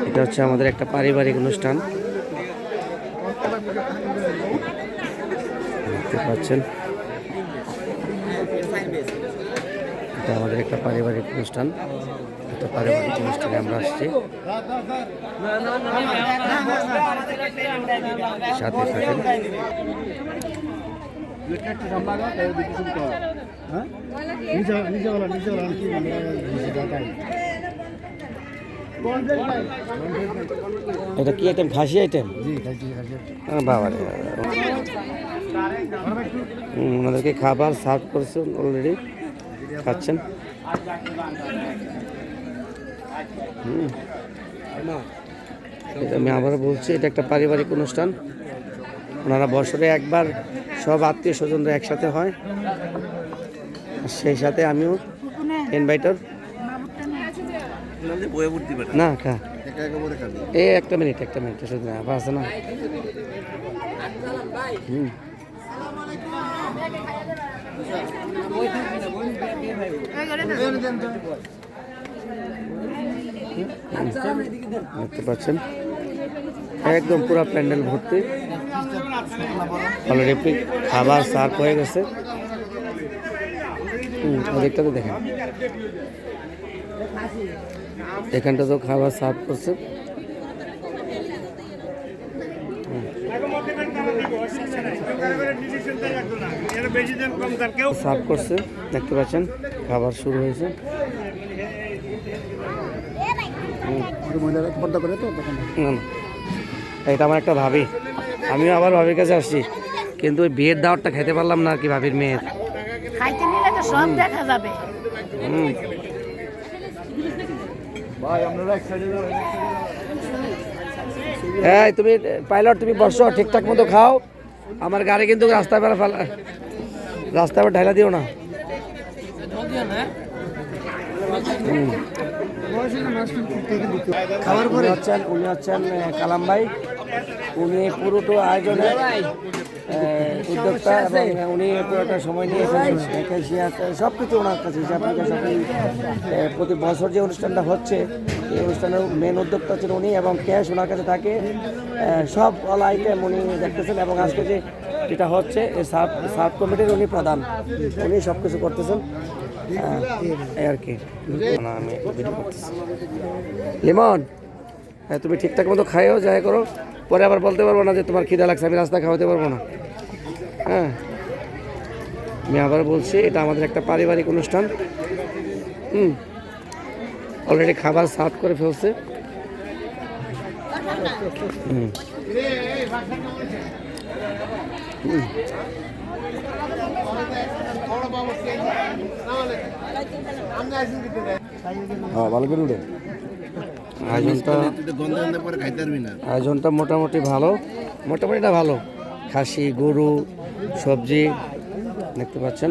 এটা হচ্ছে আমাদের একটা পারিবারিক অনুষ্ঠান, দেখতে পাচ্ছেন। এটা আমাদের একটা পারিবারিক অনুষ্ঠান, একটা পারিবারিক অনুষ্ঠানে আমরা আসছি, সাথে থাকেন। এটা কি আইটেম? খাসি আইটেম? বাবা রে, ওনাদেরকে খাবার সার্ভ করছে অলরেডি, খাচ্ছেন। আমি আবার বলছি, এটা একটা পারিবারিক অনুষ্ঠান। ওনারা বছরে একবার সব আত্মীয় স্বজনরা একসাথে হয়, সেই সাথে আমিও ইনভাইটার। না খা, একটা মিনিট শুধু আবার আছে না। দেখতে পাচ্ছেন একদম পুরো প্যান্ডেল ভর্তি, অলরেডি খাবার সার্ভ হয়ে গেছে। ওদিকটা তো দেখেন, এখানটা তো খাবার সার্ভ করছে, সার্ভ করছে। দেখতে পাচ্ছেন খাবার শুরু হয়েছে। এটা আমার একটা ভাবি, আমিও আবার ভাবির কাছে আসছি, কিন্তু ওই বিয়ের দাওয়াতটা খেতে পারলাম না আর কি, ভাবির মেয়ের। এই তুমি পাইলট, তুমি বসো, ঠিকঠাক মতো খাও। আমার গাড়ি কিন্তু রাস্তায় ঢাইলা দিও না। উনি হচ্ছেন কালাম ভাই, উনি পুরোটা আয়োজনের উদ্যোক্তা, এবং উনি পুরোটা সময় নিয়ে সব কিছু ওনার কাছে প্রতি বছর যে অনুষ্ঠানটা হচ্ছে, এই অনুষ্ঠানের মেন উদ্যোক্তা হচ্ছেন উনি, এবং ক্যাশ ওনার কাছে থাকে, সব অল আইটেম উনি দেখতেছেন। এবং আজকে যেটা হচ্ছে এই সাব কমিটির উনি প্রধান, উনি সব কিছু করতেছেন আর কি। আমি ভিডিও করতেছি। লিমন, তুমি ঠিকঠাক মতো খাইও, যাই করো, পরে আবার বলতে পারবো না যে তোমার খিদা লাগছে, আমি রাস্তা খাওয়াতে পারবো না। হ্যাঁ, আমি আবার বলছি, এটা আমাদের একটা পারিবারিক অনুষ্ঠান। অলরেডি খাবার সার্ভ করে ফেলছে। ভালো করে উঠে আয়োজনটা মোটামুটি ভালো। খাসি, গরু, সবজি, দেখতে পাচ্ছেন।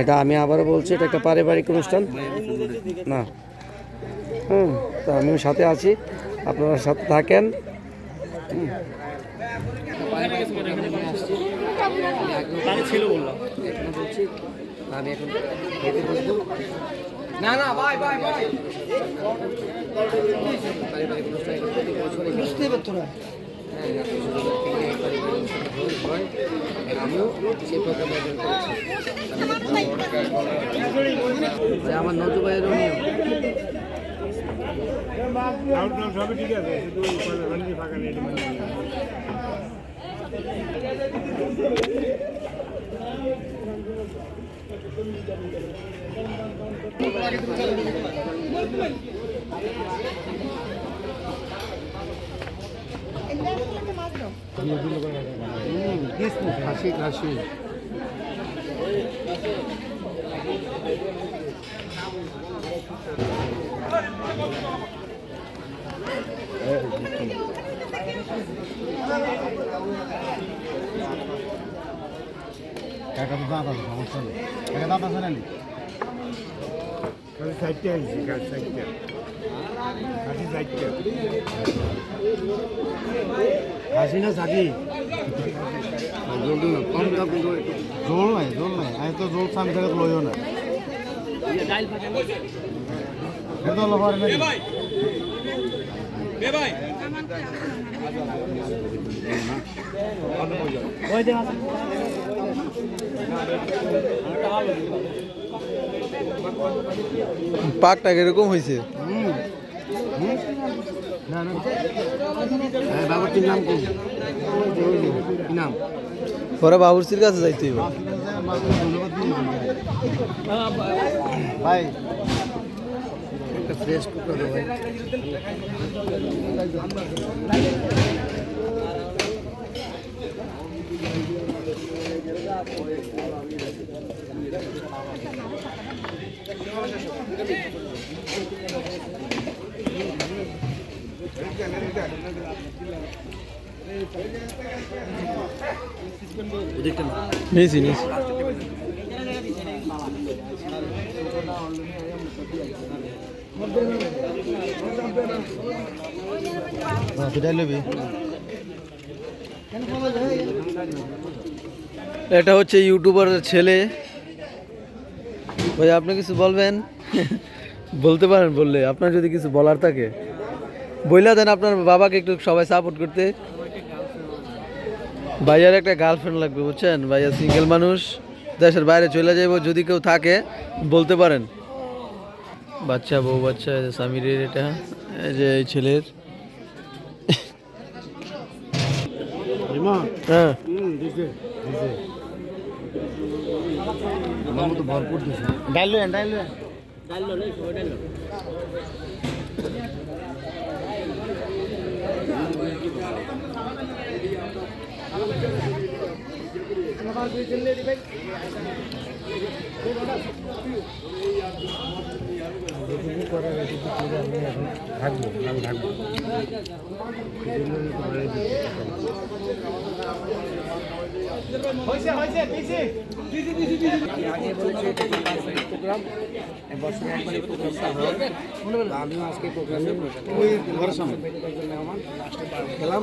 এটা আমি আবারও বলছি, এটা একটা পারিবারিক অনুষ্ঠান না। তো আমিও সাথে আছি, আপনারা সাথে থাকেন। আমি এখন খেতে বসবো। না ভাই পারিবারিক অনুষ্ঠান বুঝতেই পারতো না। আমিও সেই প্রোগ্রাম আয়োজন করেছি। আমার নজু ভাইয়েরও নিয়ম। সবই ঠিক আছে, শুধু ফাঁকা নেই। খাসি টাকা তো দাঁত আছে, সমস্যা নেই। টাকা দাঁত আছে না? সাইডটা আইছি, সাইডটা খাসি না সাকি জোল নাই আমি তো জোল চান করে লইও না। পাকটা কিরকম হয়েছে? বাবুর্চির নাম কি? নাম ওরা বাবুর্চির কাছে যাইতে হইব। ভাই একটা ফ্রেশ কুকার দাও ভাই। নিয়েছি নিয়েছি। এটা হচ্ছে ইউটিউবারের ছেলে। ভাই আপনি কিছু বলবেন? বলতে পারেন, বললে আপনার যদি কিছু বলার থাকে বইলা দেন আপনার বাবাকে একটু সবাই সাপোর্ট করতে। ভাইয়ার একটা গার্লফ্রেন্ড লাগবে বুঝছেন, ভাইয়া সিঙ্গেল মানুষ, দেশের বাইরে চলে যাইব, যদি কেউ থাকে বলতে পারেন। বাচ্চা বউ বাচ্চা সামিরের, এটা এই যে এই ছেলের। হ্যাঁ ভরপুর দিছে ডাইল ডাইল প্রোগ্রাম আমিও আজকে প্রোগ্রামে খেলাম।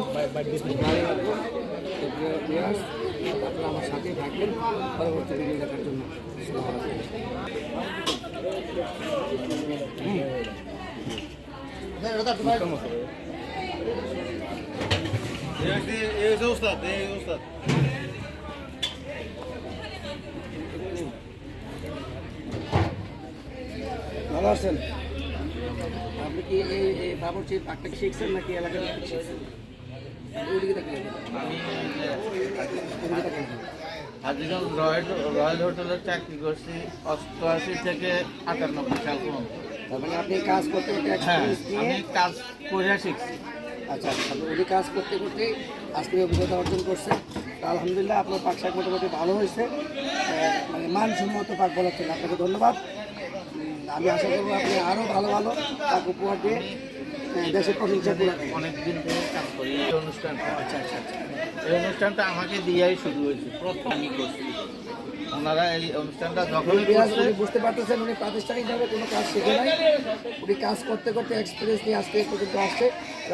আমার সাথে থাকবেন পরবর্তী ভিডিও দেখার জন্য। ভালো আছেন? আপনি কি এই বাবুর্চির পাকটা শিখছেন নাকি এলাকার শিখছেন? ওইদিকে দেখলেন আজিগঞ্জ রয়্যাল হোটেলের চাকরি করছি 88 থেকে 98 সাল পর্যন্ত। তার মানে আপনি কাজ করতে করতে হ্যাঁ, experience নিয়ে আমি কাজ করে শিখছি। আচ্ছা আপনি ওই কাজ করতে করতে আজকে অভিজ্ঞতা অর্জন করছেন। তা আলহামদুলিল্লাহ আপনার পাক শাক মোটামুটি ভালো হয়েছে, মানে মানসম্মত পাক বলার জন্য আপনাকে ধন্যবাদ। আমি আশা করবো আপনি আরও ভালো ভালো পাক উপহার দিয়ে দেশের প্রশংসা করবেন। অনেকদিন ধরে কাজ করি এই অনুষ্ঠানটা। আচ্ছা আচ্ছা আচ্ছা এই অনুষ্ঠানটা আমাকে দিয়েই শুরু হয়েছে, প্রথম আমি করছি। ওনারা এই অনুষ্ঠানটা যখনই করছে, উনি বুঝতে পারতেছেন উনি প্রাতিষ্ঠানিকভাবে কোনো কাজ শিখে নাই, উনি কাজ করতে করতে এক্সপিরিয়েন্স নিয়ে আজকে এই পর্যন্ত আসছে।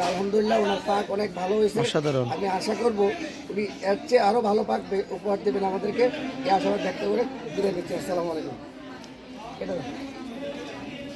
আলহামদুলিল্লাহ ওনার পাক অনেক ভালো হয়েছে, অসাধারণ। আমি আশা করব উনি এর চেয়ে আরও ভালো পাক উপহার দেবেন আমাদেরকে। এই আশাবাদ ব্যক্ত করে বিদায় নিচ্ছি। আসসালামু আলাইকুম।